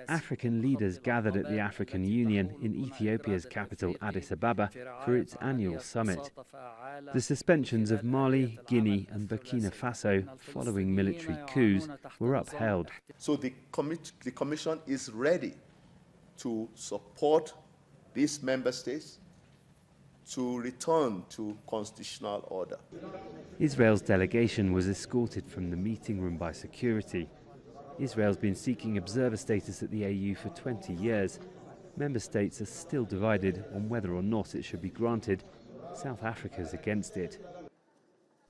African leaders gathered at the African Union in Ethiopia's capital Addis Ababa for its annual summit. The suspensions of Mali, Guinea and Burkina Faso following military coups were upheld. So the Commission is ready to support these member states to return to constitutional order. Israel's delegation was escorted from the meeting room by security. Israel's been seeking observer status at the AU for 20 years. Member states are still divided on whether or not it should be granted. South Africa's against it.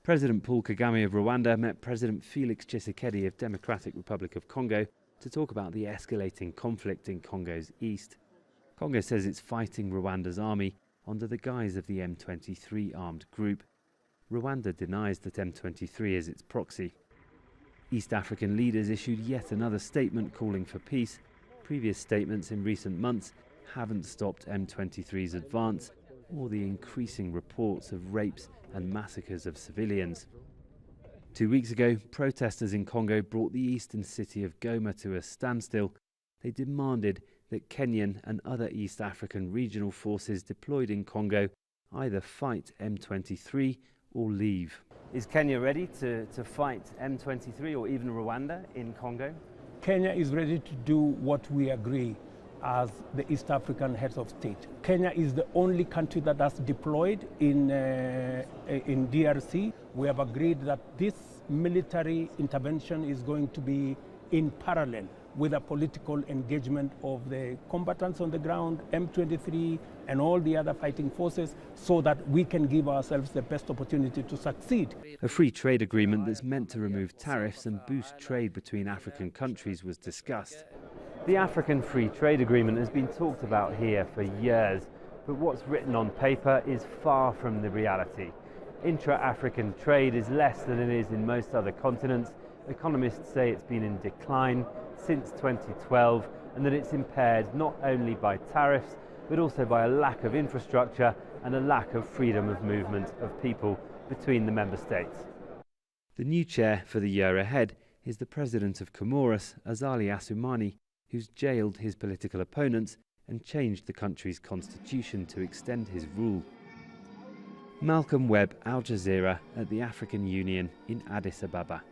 President Paul Kagame of Rwanda met President Felix Tshisekedi of Democratic Republic of Congo to talk about the escalating conflict in Congo's east. Congo says it's fighting Rwanda's army under the guise of the M23 armed group. Rwanda denies that M23 is its proxy. East African leaders issued yet another statement calling for peace. Previous statements in recent months haven't stopped M23's advance or the increasing reports of rapes and massacres of civilians. 2 weeks ago, protesters in Congo brought the eastern city of Goma to a standstill. They demanded that Kenyan and other East African regional forces deployed in Congo either fight M23 or leave. Is Kenya ready to fight M23 or even Rwanda in Congo? Kenya is ready to do what we agree as the East African heads of state. Kenya is the only country that has deployed in DRC. We have agreed that this military intervention is going to be in parallel with a political engagement of the combatants on the ground, M23 and all the other fighting forces, so that we can give ourselves the best opportunity to succeed. A free trade agreement that's meant to remove tariffs and boost trade between African countries was discussed. The African Free Trade Agreement has been talked about here for years, but what's written on paper is far from the reality. Intra-African trade is less than it is in most other continents. Economists say it's been in decline since 2012 and that it's impaired not only by tariffs but also by a lack of infrastructure and a lack of freedom of movement of people between the member states. The new chair for the year ahead is the president of Comoros, Azali Assoumani, who's jailed his political opponents and changed the country's constitution to extend his rule. Malcolm Webb, Al Jazeera at the African Union in Addis Ababa.